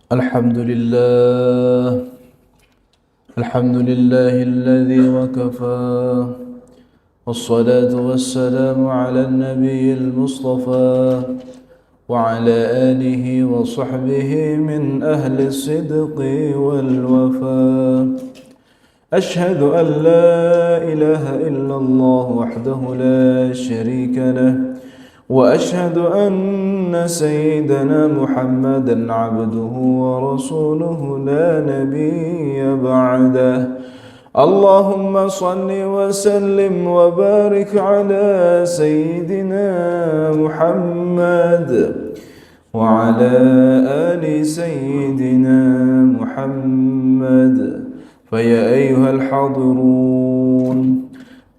الحمد لله الحمد لله الذي وكفى والصلاة والسلام على النبي المصطفى وعلى آله وصحبه من أهل الصدق والوفاء أشهد أن لا إله إلا الله وحده لا شريك له وأشهد أن سيدنا محمدا عبده ورسوله لا نبي بعده اللهم صل وسلم وبارك على سيدنا محمد وعلى آل سيدنا محمد فيا أيها الحاضرون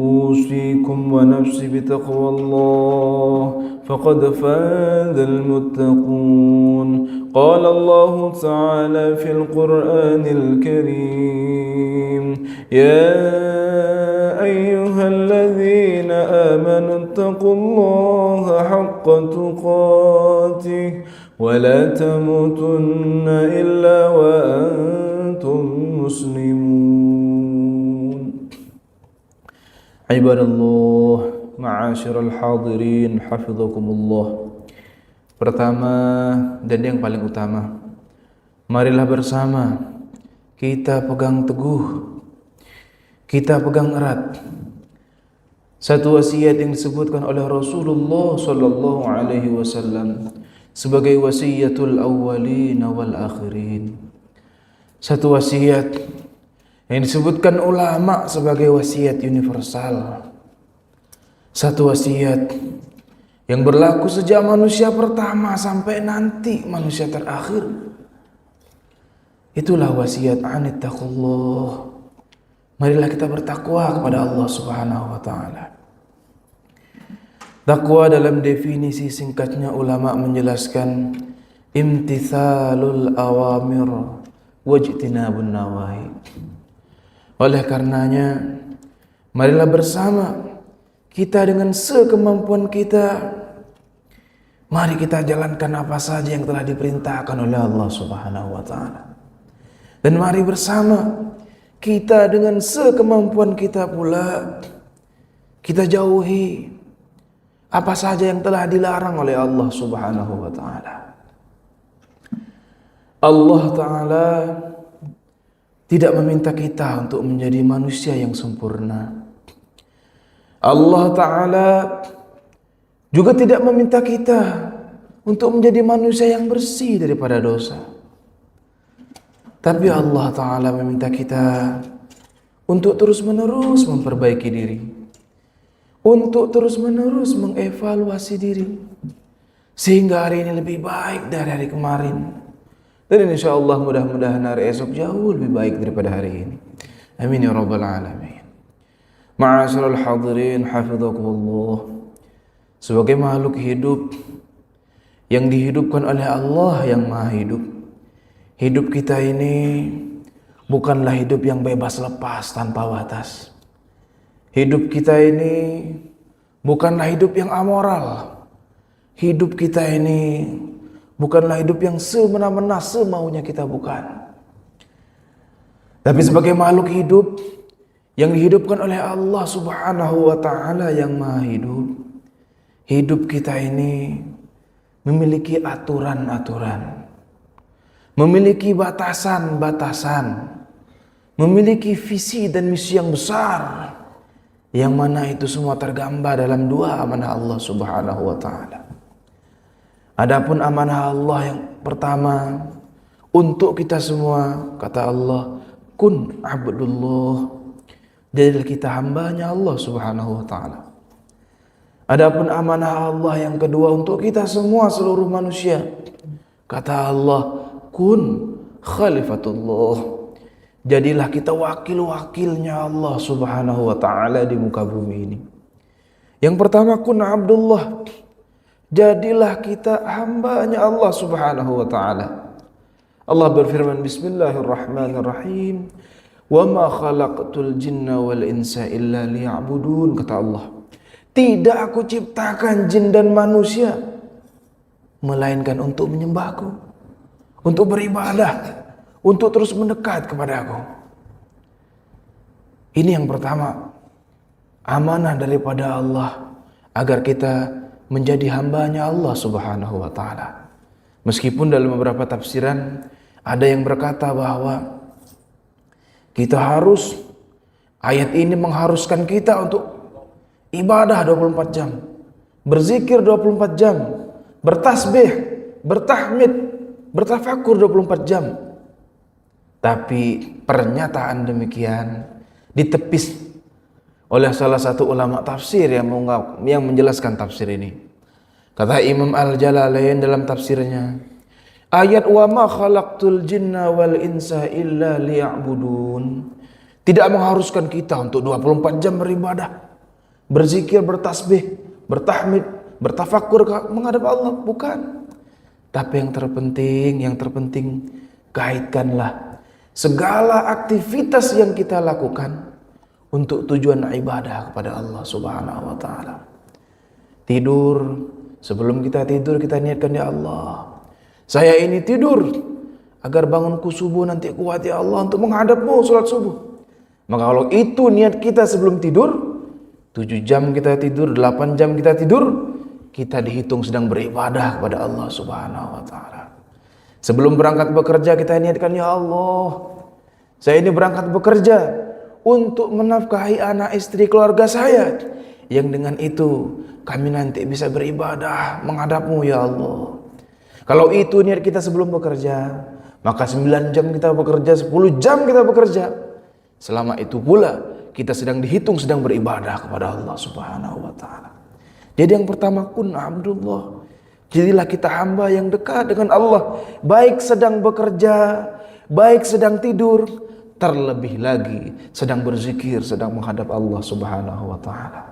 أوصيكم ونفسي بتقوى الله فقد فاز المتقون قال الله تعالى في القرآن الكريم يا أيها الذين آمنوا اتقوا الله حق تقاته ولا تموتن إلا وأنتم مسلمون Ibadallah, ma'asyiral hadirin, hafizakumullah. Pertama dan yang paling utama, marilah bersama kita pegang teguh, kita pegang erat satu wasiat yang disebutkan oleh Rasulullah sallallahu alaihi wasallam sebagai wasiyatul awwalin wal akhirin. Satu wasiat yang disebutkan ulama sebagai wasiat universal. Satu wasiat yang berlaku sejak manusia pertama sampai nanti manusia terakhir. Itulah wasiat anittaqullah. Marilah kita bertakwa kepada Allah Subhanahu wa taala. Takwa dalam definisi singkatnya ulama menjelaskan imtithalul awamir wajtinabun nawahi. Oleh karenanya, marilah bersama kita dengan sekemampuan kita, mari kita jalankan apa saja yang telah diperintahkan oleh Allah Subhanahu wa taala. Dan mari bersama kita dengan sekemampuan kita pula kita jauhi apa saja yang telah dilarang oleh Allah Subhanahu wa taala. Allah taala tidak meminta kita untuk menjadi manusia yang sempurna. Allah Ta'ala juga tidak meminta kita untuk menjadi manusia yang bersih daripada dosa. Tapi Allah Ta'ala meminta kita untuk terus-menerus memperbaiki diri, untuk terus-menerus mengevaluasi diri, sehingga hari ini lebih baik dari hari kemarin. Dan insyaallah mudah-mudahan hari esok jauh lebih baik daripada hari ini. Amin ya rabbal alamin. Ma'asyiral hadirin hafizakumullah. Sebagai makhluk hidup yang dihidupkan oleh Allah yang Maha Hidup, hidup kita ini bukanlah hidup yang bebas lepas tanpa batas. Hidup kita ini bukanlah hidup yang amoral. Hidup kita ini bukanlah hidup yang semena-mena semaunya kita, bukan. Tapi sebagai makhluk hidup yang dihidupkan oleh Allah Subhanahu wa taala yang Maha Hidup, hidup kita ini memiliki aturan-aturan, memiliki batasan-batasan, memiliki visi dan misi yang besar, yang mana itu semua tergambar dalam dua amanah Allah Subhanahu wa taala. Adapun amanah Allah yang pertama untuk kita semua, kata Allah, kun abdullah, jadilah kita hambanya Allah Subhanahu wa taala. Adapun amanah Allah yang kedua untuk kita semua seluruh manusia, kata Allah, kun khalifatullah, jadilah kita wakil-wakilnya Allah Subhanahu wa taala di muka bumi ini. Yang pertama kun abdullah, jadilah kita hambanya Allah Subhanahu wa taala. Allah berfirman, bismillahirrahmanirrahim, wa ma khalaqtul jinna wal insa illa liya'budun, kata Allah, tidak aku ciptakan jin dan manusia melainkan untuk menyembahku, untuk beribadah, untuk terus mendekat kepadaku. Ini yang pertama, amanah daripada Allah agar kita menjadi hambanya Allah Subhanahu wa ta'ala. Meskipun dalam beberapa tafsiran ada yang berkata bahwa kita harus, ayat ini mengharuskan kita untuk ibadah 24 jam, berzikir 24 jam, bertasbih, bertahmid, bertafakur 24 jam. Tapi pernyataan demikian ditepis oleh salah satu ulama tafsir yang menjelaskan tafsir ini. Kata Imam Al-Jalalain dalam tafsirnya, ayat wa ma khalaqtul jinna wal insa illa liya'budun tidak mengharuskan kita untuk 24 jam beribadah, berzikir, bertasbih, bertahmid, bertafakur menghadap Allah, bukan. Tapi yang terpenting kaitkanlah segala aktivitas yang kita lakukan untuk tujuan ibadah kepada Allah Subhanahu wa ta'ala. Tidur, sebelum kita tidur kita niatkan, ya Allah, saya ini tidur agar bangunku subuh nanti kuat ya Allah untuk menghadapmu salat subuh. Maka kalau itu niat kita sebelum tidur, 7 jam kita tidur, 8 jam kita tidur, kita dihitung sedang beribadah kepada Allah Subhanahu wa ta'ala. Sebelum berangkat bekerja kita niatkan, ya Allah, saya ini berangkat bekerja untuk menafkahi anak istri keluarga saya, yang dengan itu kami nanti bisa beribadah menghadapmu ya Allah. Kalau itu niat kita sebelum bekerja, maka 9 jam kita bekerja, 10 jam kita bekerja. Selama itu pula kita sedang dihitung sedang beribadah kepada Allah Subhanahu wa ta'ala. Jadi yang pertama, kun abdullah, jadilah kita hamba yang dekat dengan Allah, baik sedang bekerja, baik sedang tidur, terlebih lagi sedang berzikir, sedang menghadap Allah Subhanahu wa ta'ala.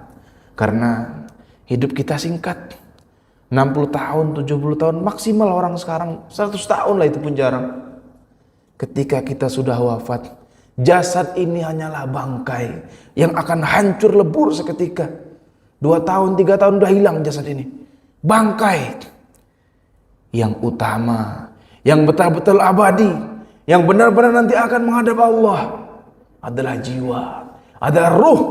Karena hidup kita singkat, 60 tahun, 70 tahun, maksimal orang sekarang 100 tahun lah, itu pun jarang. Ketika kita sudah wafat, jasad ini hanyalah bangkai yang akan hancur lebur seketika. 2 tahun, 3 tahun udah hilang jasad ini. Bangkai. Yang utama, yang betul-betul abadi, yang benar-benar nanti akan menghadap Allah adalah jiwa, adalah ruh,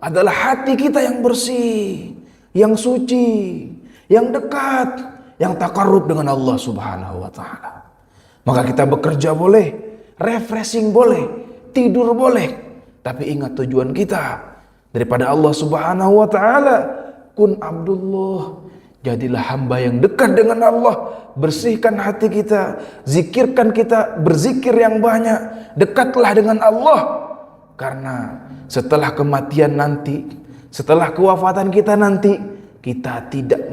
adalah hati kita yang bersih, yang suci, yang dekat, yang takarrub dengan Allah Subhanahu wa ta'ala. Maka kita bekerja boleh, refreshing boleh, tidur boleh, tapi ingat tujuan kita daripada Allah Subhanahu wa ta'ala. Kun abdullah, jadilah hamba yang dekat dengan Allah. Bersihkan hati kita, zikirkan kita, berzikir yang banyak, dekatlah dengan Allah. Karena setelah kematian nanti, setelah kewafatan kita nanti, kita tidak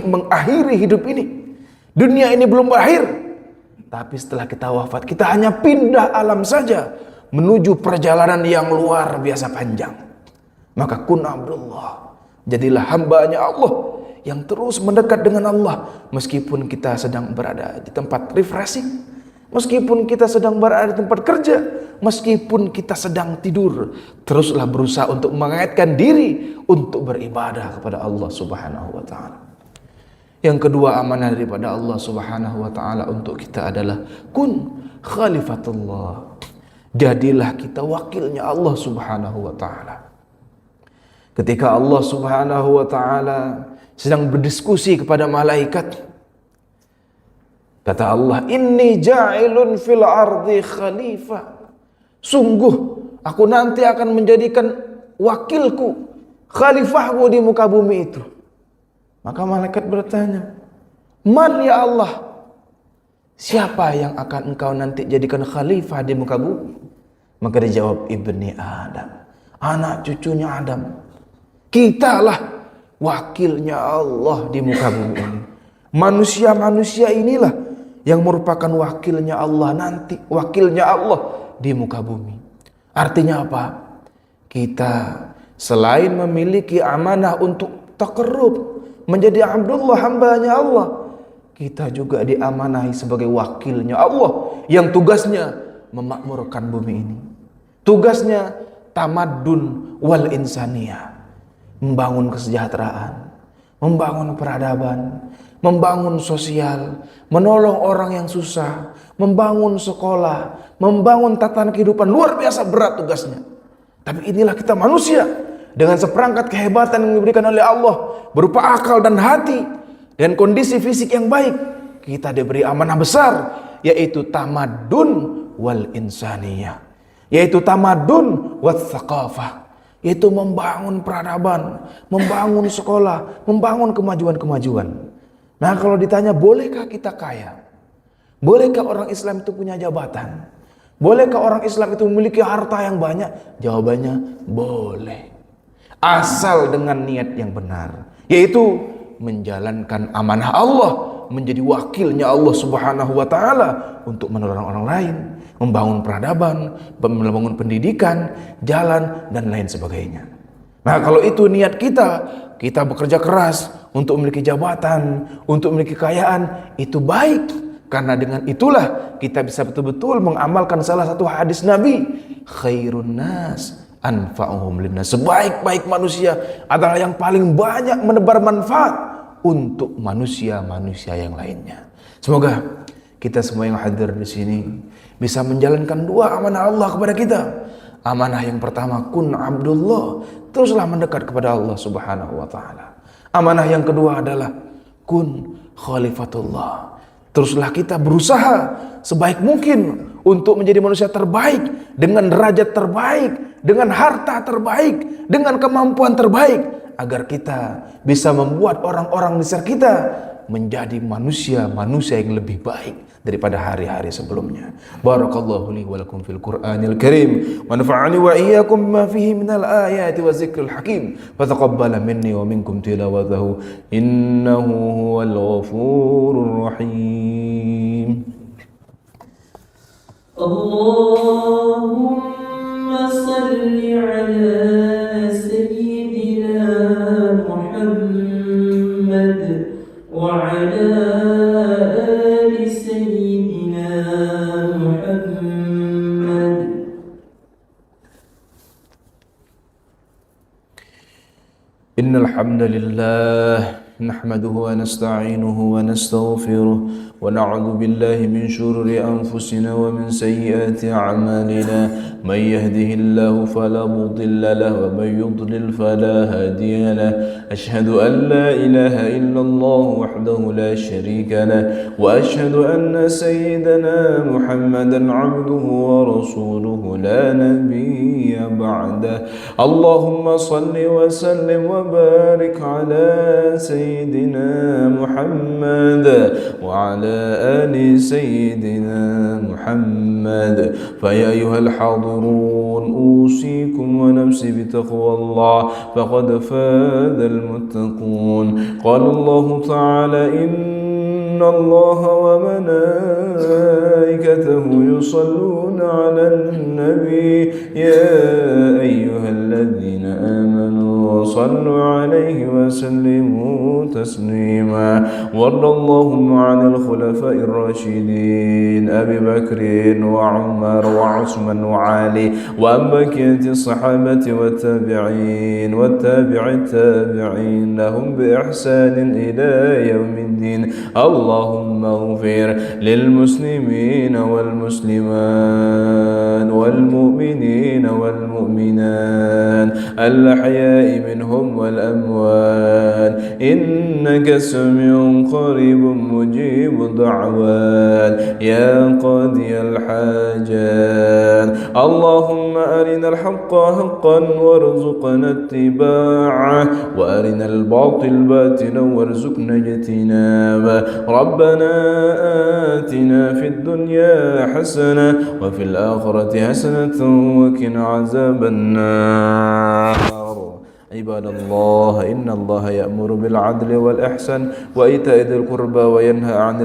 mengakhiri hidup ini. Dunia ini belum berakhir, tapi setelah kita wafat, kita hanya pindah alam saja menuju perjalanan yang luar biasa panjang. Maka kun abdullah, jadilah hambanya Allah yang terus mendekat dengan Allah, meskipun kita sedang berada di tempat refreshing, meskipun kita sedang berada di tempat kerja, meskipun kita sedang tidur, teruslah berusaha untuk mengaitkan diri untuk beribadah kepada Allah Subhanahu wa ta'ala. Yang kedua, amanah daripada Allah Subhanahu wa ta'ala untuk kita adalah kun khalifatullah, jadilah kita wakilnya Allah Subhanahu wa ta'ala. Ketika Allah Subhanahu wa ta'ala sedang berdiskusi kepada malaikat, kata Allah, inni ja'ilun fil ardi khalifah, sungguh aku nanti akan menjadikan wakilku, khalifahku di muka bumi itu. Maka malaikat bertanya, man ya Allah, siapa yang akan engkau nanti jadikan khalifah di muka bumi? Maka dijawab, ibni Adam, anak cucunya Adam. Kitalah wakilnya Allah di muka bumi ini. Manusia-manusia inilah yang merupakan wakilnya Allah nanti, wakilnya Allah di muka bumi. Artinya apa? Kita selain memiliki amanah untuk takarrub, menjadi abdullah, hambanya Allah, kita juga diamanahi sebagai wakilnya Allah yang tugasnya memakmurkan bumi ini. Tugasnya tamaddun wal insaniyah, membangun kesejahteraan, membangun peradaban, membangun sosial, menolong orang yang susah, membangun sekolah, membangun tatanan kehidupan. Luar biasa berat tugasnya. Tapi inilah kita manusia dengan seperangkat kehebatan yang diberikan oleh Allah berupa akal dan hati dan kondisi fisik yang baik. Kita diberi amanah besar, yaitu tamadun wal insaniyah, yaitu tamadun wat thaqafah, yaitu membangun peradaban, membangun sekolah, membangun kemajuan-kemajuan. Nah, kalau ditanya bolehkah kita kaya? Bolehkah orang Islam itu punya jabatan? Bolehkah orang Islam itu memiliki harta yang banyak? Jawabannya boleh. Asal dengan niat yang benar, yaitu menjalankan amanah Allah, menjadi wakilnya Allah Subhanahu wa taala untuk menolong orang lain, membangun peradaban, membangun pendidikan, jalan dan lain sebagainya. Nah, kalau itu niat kita bekerja keras untuk memiliki jabatan, untuk memiliki kekayaan, itu baik. Karena dengan itulah kita bisa betul-betul mengamalkan salah satu hadis Nabi, khairun nas anfa'uhum linnas. Sebaik-baik manusia adalah yang paling banyak menebar manfaat untuk manusia-manusia yang lainnya. Semoga kita semua yang hadir di sini bisa menjalankan dua amanah Allah kepada kita. Amanah yang pertama, kun abdullah, teruslah mendekat kepada Allah Subhanahu wa taala. Amanah yang kedua adalah kun khalifatullah. Teruslah kita berusaha sebaik mungkin untuk menjadi manusia terbaik, dengan derajat terbaik, dengan harta terbaik, dengan kemampuan terbaik, agar kita bisa membuat orang-orang di sekitar kita menjadi manusia-manusia yang lebih baik daripada hari-hari sebelumnya. Barakallahu li wa lakum fil Qur'anil Karim wa nafa'ani wa iyyakum bima fihi minal ayati wa zikril hakim. Fataqabbala minni wa minkum tilawatahu innahu huwal ghafurur rahim. Allahumma salli ala sayyidina Muhammad وعلى آل سيدنا محمد. إن الحمد لله نحمده ونستعينه ونستغفره ونعوذ بالله من شرور أنفسنا ومن سيئات أعمالنا. من يهده الله فلا مضل له ومن يضلل فلا هادي له. أشهد أن لا إله إلا الله وحده لا شريك له وأشهد أن سيدنا محمدا عبده ورسوله لا نبي بعده. اللهم صل وسلم وبارك على سيدنا محمد وعلى آل سيدنا محمد. فيا أيها الحاضرون أوصيكم ونفسي بتقوى الله فقد فاز المتقون. قال الله تعالى إن الله وملائكته يصلون على النبي يا أيها الذين آمنوا صلوا عليه وسلموا تسليما. وارض اللهم عن الخلفاء الراشدين أبي بكر وعمر وعثمان وعلي وعن بقية الصحابة والتابعين والتابع التابعين لهم بإحسان إلى يوم الدين. اللهم اغفر للمسلمين والمسلمات والمؤمنين والمؤمنات الأحياء منهم والأموات إنك سميع قريب مجيب الدعوات يا قاضي الحاجات. اللهم أرنا الحق حقا وارزقنا اتباعه وأرنا الباطل باطلا وارزقنا اجتنابه. ربنا آتنا في الدنيا حسنة وفي الآخرة حسنة وقنا عذاب النار. عباد الله إن الله يأمر بالعدل والإحسان وإيتاء ذي القربى وينهى عن